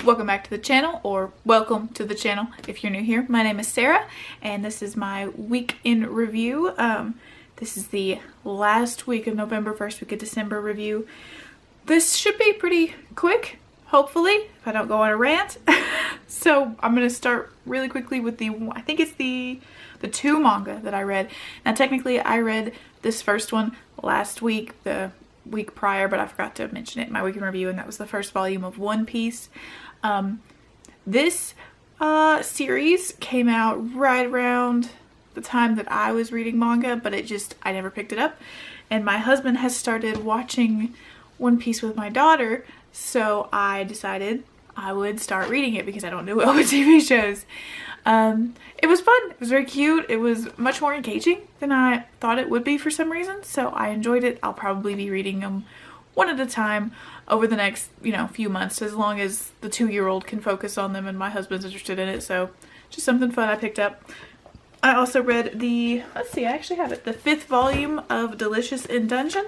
Welcome back to the channel, or welcome to the channel if you're new here. My name is Sarah and this is my week in review. This is the last week of November, first week of December review. This should be pretty quick, hopefully, if I don't go on a rant. So I'm going to start really quickly with I think it's the two manga that I read. Now technically I read this first one last week, the week prior, but I forgot to mention it in my week in review, and that was the first volume of One Piece. This series came out right around the time that I was reading manga, but I never picked it up. And my husband has started watching One Piece with my daughter, so I decided I would start reading it because I don't know what TV shows. It was fun. It was very cute. It was much more engaging than I thought it would be for some reason, so I enjoyed it. I'll probably be reading them one at a time over the next, few months, as long as the 2-year-old can focus on them and my husband's interested in it. So just something fun I picked up. I also read let's see, I actually have it, the 5th volume of Delicious in Dungeon.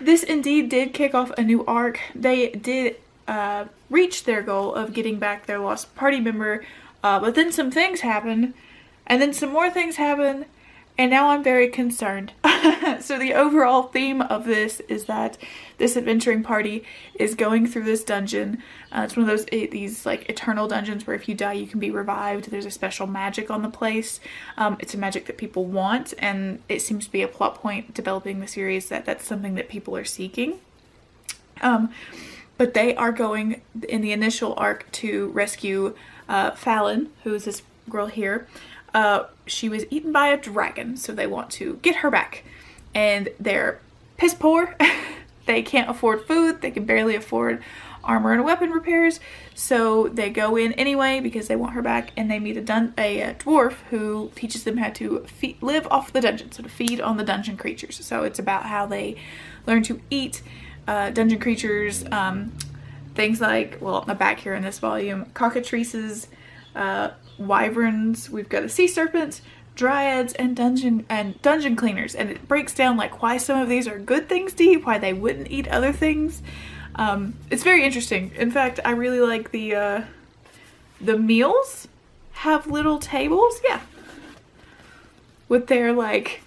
This indeed did kick off a new arc. They did reach their goal of getting back their lost party member, but then some things happened, and then some more things happened, and now I'm very concerned. So the overall theme of this is that this adventuring party is going through this dungeon. It's one of these like eternal dungeons where if you die you can be revived. There's a special magic on the place. It's a magic that people want, and it seems to be a plot point developing the series that that's something that people are seeking. But they are going in the initial arc to rescue Fallon, who is this girl here. She was eaten by a dragon, so they want to get her back. And they're piss poor. They can't afford food. They can barely afford armor and weapon repairs. So they go in anyway because they want her back, and they meet a dwarf who teaches them how to live off the dungeon, so to feed on the dungeon creatures. So it's about how they learn to eat dungeon creatures, things like, well, on the back here in this volume, cockatrices, wyverns, we've got a sea serpent, dryads, and dungeon cleaners, and it breaks down like why some of these are good things to eat, why they wouldn't eat other things. It's very interesting. In fact, I really like the meals have little tables, with their like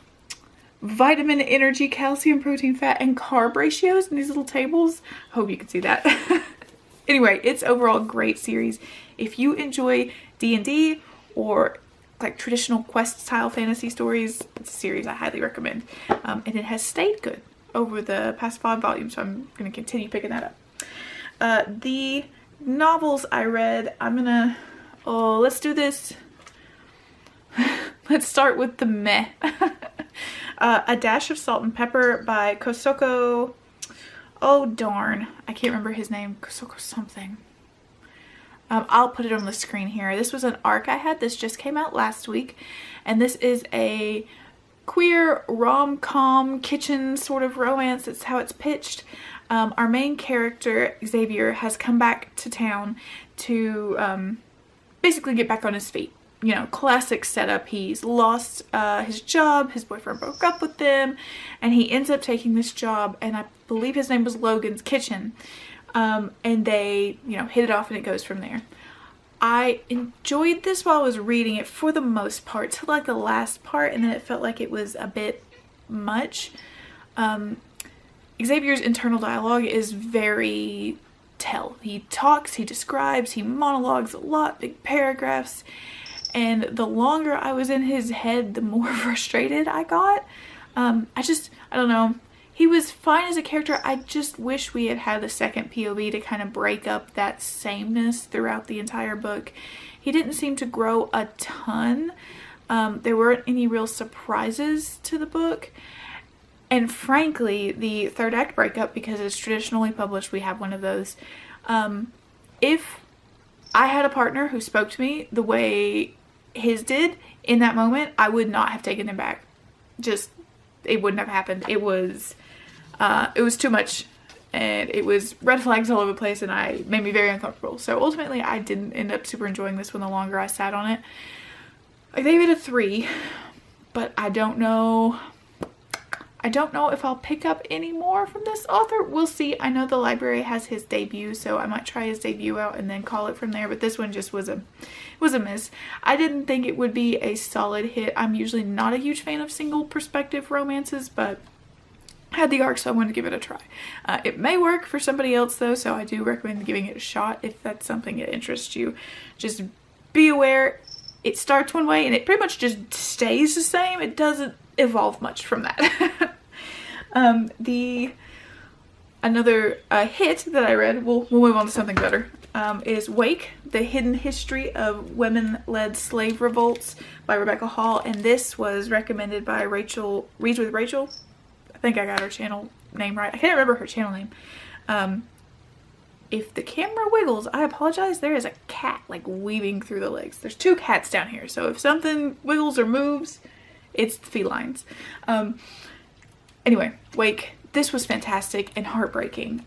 vitamin, energy, calcium, protein, fat, and carb ratios in these little tables. I hope you can see that. Anyway, it's overall a great series. If you enjoy D&D or like traditional quest style fantasy stories, it's a series I highly recommend. And it has stayed good over the past 5 volumes, so I'm going to continue picking that up. The novels I read, let's do this. Let's start with the meh. A Dash of Salt and Pepper by Kosoko. Oh darn, I can't remember his name. Kosoko something. I'll put it on the screen here. This was an arc I had. This just came out last week, and this is a queer rom-com kitchen sort of romance. That's how it's pitched. Our main character, Xavier, has come back to town to basically get back on his feet. Classic setup. He's lost his job, his boyfriend broke up with him, and he ends up taking this job, and I believe his name was Logan's Kitchen. And they, hit it off, and it goes from there. I enjoyed this while I was reading it for the most part, till like the last part, and then it felt like it was a bit much. Xavier's internal dialogue is very He talks, he describes, he monologues a lot, big paragraphs, and the longer I was in his head, the more frustrated I got. I don't know. He was fine as a character. I just wish we had had a second POV to kind of break up that sameness throughout the entire book. He didn't seem to grow a ton. There weren't any real surprises to the book. And frankly, the third act breakup, because it's traditionally published, we have one of those. If I had a partner who spoke to me the way his did in that moment, I would not have taken him back. It wouldn't have happened. It was too much, and it was red flags all over the place, and it made me very uncomfortable. So ultimately I didn't end up super enjoying this one the longer I sat on it. I gave it a 3, but I don't know I don't know if I'll pick up any more from this author. We'll see. I know the library has his debut, so I might try his debut out and then call it from there, but this one just was a miss. I didn't think it would be a solid hit. I'm usually not a huge fan of single perspective romances, but I had the arc, so I wanted to give it a try. It may work for somebody else though, so I do recommend giving it a shot if that's something that interests you. Just be aware, it starts one way and it pretty much just stays the same. It doesn't evolve much from that. Another hit that I read, we'll move on to something better, is Wake, The Hidden History of Women-Led Slave Revolts by Rebecca Hall, and this was recommended by Rachel, Reads with Rachel. I think I got her channel name right. I can't remember her channel name. If the camera wiggles, I apologize. There is a cat like weaving through the legs. There's 2 cats down here, so if something wiggles or moves, it's felines. Anyway, Wake. This was fantastic and heartbreaking.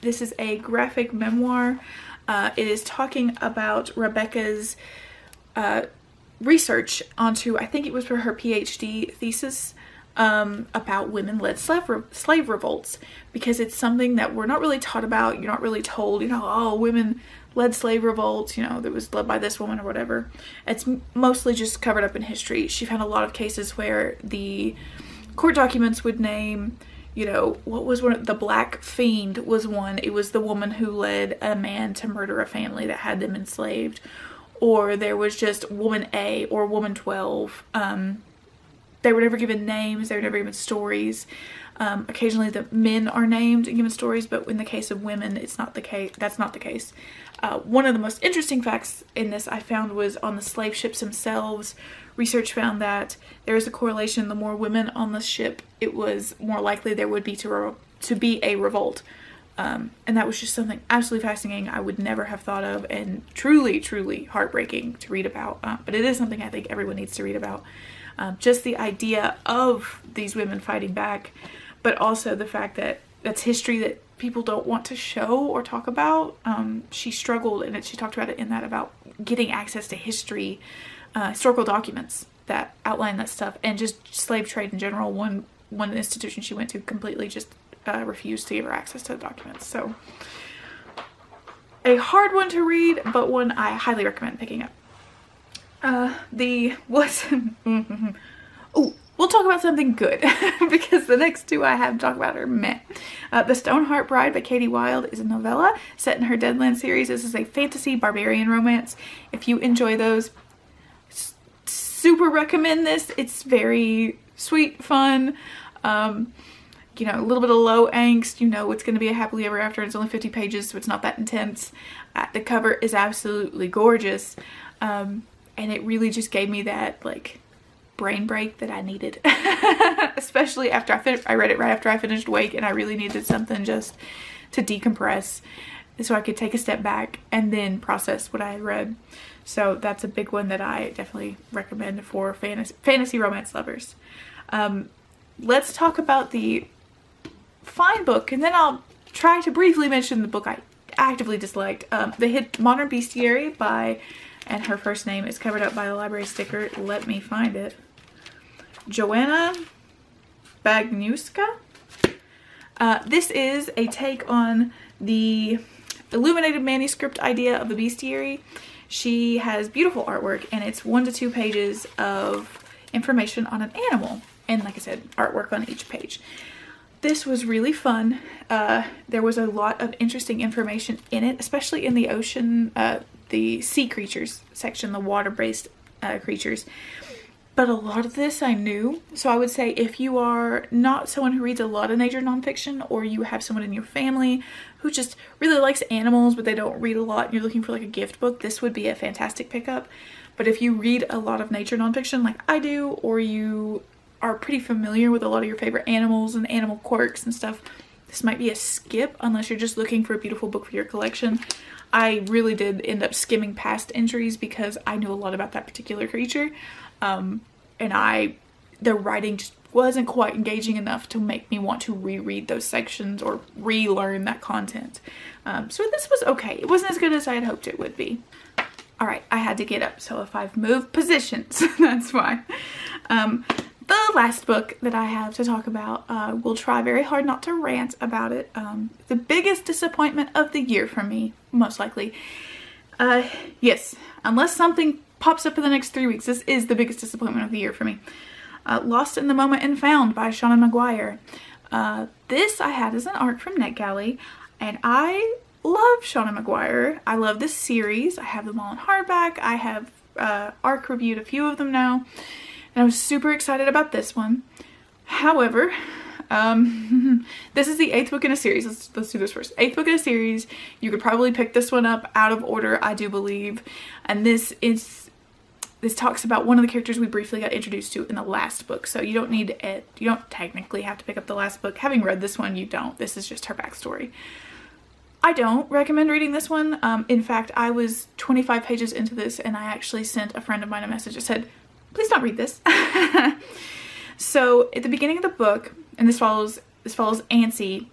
This is a graphic memoir. It is talking about Rebecca's research onto, I think it was for her PhD thesis, about women-led slave revolts, because it's something that we're not really taught about. You're not really told, you know, oh, women-led slave revolts, you know, that was led by this woman or whatever. It's mostly just covered up in history. She found a lot of cases where the court documents would name, you know, what was one? The Black Fiend was one. It was the woman who led a man to murder a family that had them enslaved. Or there was just Woman A or Woman 12. They were never given names. They were never given stories. Occasionally the men are named and given stories, but in the case of women, it's not the case. That's not the case. One of the most interesting facts in this I found was on the slave ships themselves. Research found that there is a correlation. The more women on the ship, it was more likely there would be to be a revolt. And that was just something absolutely fascinating I would never have thought of, and truly, truly heartbreaking to read about. But it is something I think everyone needs to read about. Just the idea of these women fighting back, but also the fact that that's history that people don't want to show or talk about. She struggled, and she talked about it in that, about getting access to history, historical documents that outline that stuff, and just slave trade in general. One institution she went to completely just refused to give her access to the documents. So a hard one to read, but one I highly recommend picking up. We'll talk about something good because the next 2 I have to talk about are meh. The Stoneheart Bride by Katie Wilde is a novella set in her Deadland series. This is a fantasy barbarian romance. If you enjoy those, super recommend this. It's very sweet, fun, you know, a little bit of low angst. You know it's going to be a happily ever after. It's only 50 pages, so it's not that intense. The cover is absolutely gorgeous. And it really just gave me that, like, brain break that I needed. Especially after I read it right after I finished Wake, and I really needed something just to decompress so I could take a step back and then process what I had read. So that's a big one that I definitely recommend for fantasy romance lovers. Let's talk about the fine book, and then I'll try to briefly mention the book I actively disliked. The hit Modern Bestiary by, and her first name is covered up by the library sticker. Let me find it. Joanna Bagniewska. This is a take on the illuminated manuscript idea of the bestiary. She has beautiful artwork, and it's 1 to 2 pages of information on an animal. And like I said, artwork on each page. This was really fun. There was a lot of interesting information in it, especially in the ocean, the sea creatures section, the water-based creatures. But a lot of this I knew. So I would say if you are not someone who reads a lot of nature nonfiction, or you have someone in your family who just really likes animals but they don't read a lot and you're looking for like a gift book, this would be a fantastic pickup. But if you read a lot of nature nonfiction like I do, or you are pretty familiar with a lot of your favorite animals and animal quirks and stuff, this might be a skip unless you're just looking for a beautiful book for your collection. I really did end up skimming past entries because I knew a lot about that particular creature. And the writing just wasn't quite engaging enough to make me want to reread those sections or relearn that content. So this was okay. It wasn't as good as I had hoped it would be. All right, I had to get up, so if I've moved positions, that's why. the last book that I have to talk about, we'll try very hard not to rant about it. The biggest disappointment of the year for me, most likely. Yes, unless something pops up in the next 3 weeks, this is the biggest disappointment of the year for me. Lost in the Moment and Found by Seanan McGuire. This I had as an arc from NetGalley, and I love Seanan McGuire. I love this series. I have them all in hardback. I have arc reviewed a few of them now, and I was super excited about this one. However, this is the 8th book in a series. Let's do this first. 8th book in a series. You could probably pick this one up out of order, I do believe. And this talks about one of the characters we briefly got introduced to in the last book. So you don't need it. You don't technically have to pick up the last book. Having read this one, you don't. This is just her backstory. I don't recommend reading this one. In fact, I was 25 pages into this, and I actually sent a friend of mine a message that said, please don't read this. So at the beginning of the book, and this follows Ancy.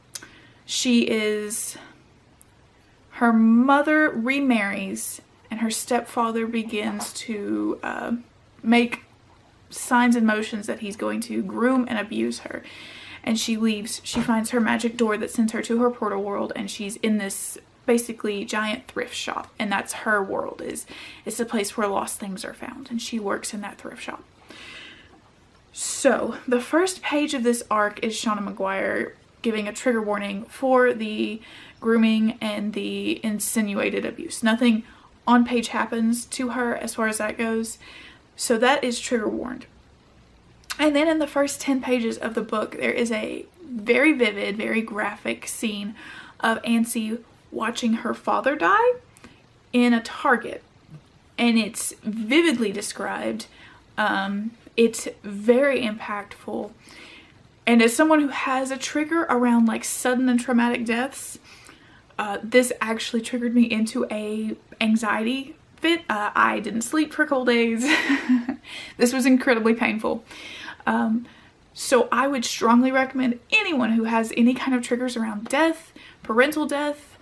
Her mother remarries, and her stepfather begins to make signs and motions that he's going to groom and abuse her. And she leaves. She finds her magic door that sends her to her portal world, and she's in this basically giant thrift shop, and that's her world. It's the place where lost things are found, and she works in that thrift shop. So the first page of this arc is Seanan McGuire giving a trigger warning for the grooming and the insinuated abuse. Nothing on page happens to her as far as that goes, so that is trigger warned. And then in the first 10 pages of the book, there is a very vivid, very graphic scene of Ancy watching her father die in a Target. And it's vividly described. It's very impactful. And as someone who has a trigger around like sudden and traumatic deaths, this actually triggered me into a anxiety fit. I didn't sleep for a couple days. This was incredibly painful. So I would strongly recommend anyone who has any kind of triggers around death, parental death,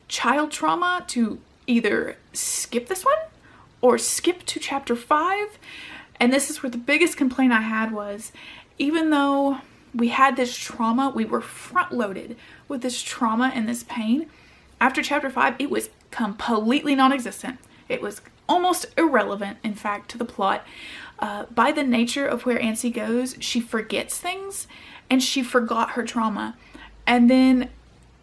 child trauma to either skip this one or skip to chapter 5. And this is where the biggest complaint I had was, even though we had this trauma, we were front loaded with this trauma and this pain. After chapter 5, it was completely non-existent. It was almost irrelevant, in fact, to the plot. By the nature of where Ancy goes, she forgets things, and she forgot her trauma, and then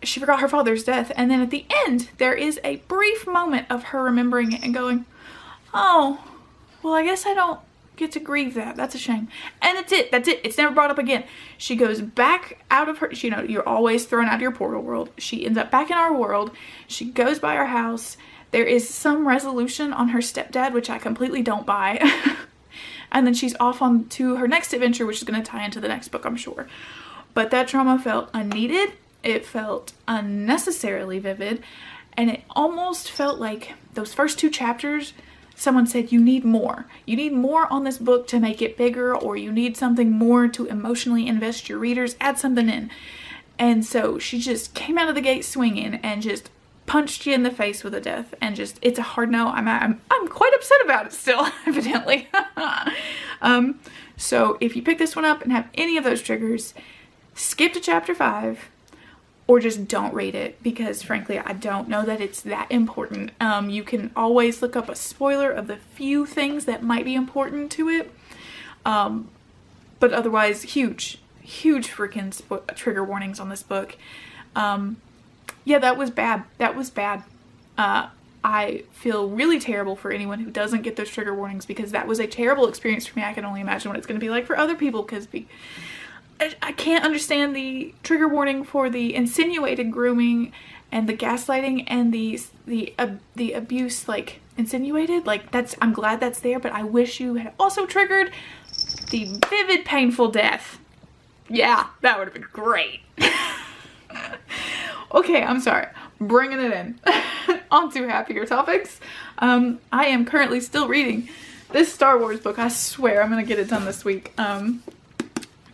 she forgot her father's death, and then at the end, there is a brief moment of her remembering it and going, oh, well, I guess I don't get to grieve that. That's a shame. And that's it. It's never brought up again. She goes back out of her, you know, you're always thrown out of your portal world. She ends up back in our world. She goes by our house. There is some resolution on her stepdad, which I completely don't buy. And then she's off on to her next adventure, which is going to tie into the next book, I'm sure. But that trauma felt unneeded. It felt unnecessarily vivid. And it almost felt like those first 2 chapters, someone said, you need more. You need more on this book to make it bigger, or you need something more to emotionally invest your readers. Add something in. And so she just came out of the gate swinging and just punched you in the face with a death, and just, it's a hard no. I'm quite upset about it still, evidently. So if you pick this one up and have any of those triggers, skip to chapter 5, or just don't read it, because frankly, I don't know that it's that important. You can always look up a spoiler of the few things that might be important to it. But otherwise, huge freaking trigger warnings on this book. Yeah, that was bad. That was bad. I feel really terrible for anyone who doesn't get those trigger warnings, because that was a terrible experience for me. I can only imagine what it's going to be like for other people, because I can't understand the trigger warning for the insinuated grooming and the gaslighting and the abuse, like insinuated. Like, I'm glad that's there, but I wish you had also triggered the vivid, painful death. Yeah, that would have been great. Okay, I'm sorry. Bringing it in. On to happier topics. I am currently still reading this Star Wars book. I swear I'm going to get it done this week.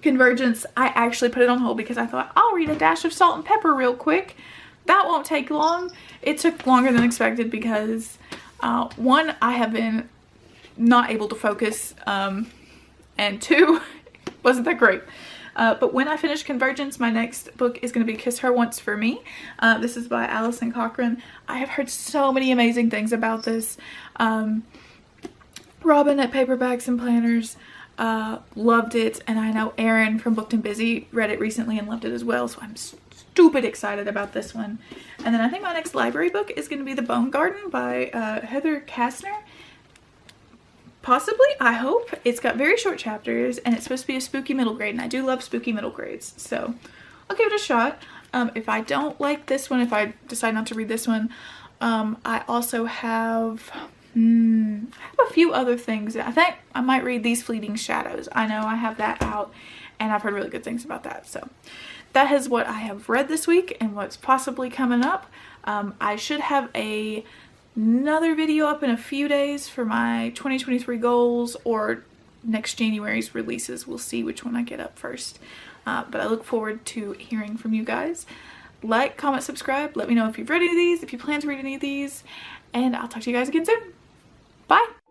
Convergence. I actually put it on hold because I thought, I'll read a dash of salt and pepper real quick. That won't take long. It took longer than expected because, one, I have been not able to focus. and 2 wasn't that great. But when I finish Convergence, my next book is going to be Kiss Her Once for Me. This is by Alison Cochran. I have heard so many amazing things about this. Robin at Paperbacks and Planners loved it, and I know Erin from Booked and Busy read it recently and loved it as well, so I'm stupid excited about this one. And then I think my next library book is going to be The Bone Garden by Heather Kastner. Possibly, I hope. It's got very short chapters and it's supposed to be a spooky middle grade, and I do love spooky middle grades, so I'll give it a shot. If I don't like this one, if I decide not to read this one, I also have a few other things. I think I might read These Fleeting Shadows. I know I have that out and I've heard really good things about that. So that is what I have read this week and what's possibly coming up. I should have another video up in a few days for my 2023 goals or next January's releases. We'll see which one I get up first. But I look forward to hearing from you guys. Like, comment, subscribe. Let me know if you've read any of these, if you plan to read any of these, and I'll talk to you guys again soon. Bye!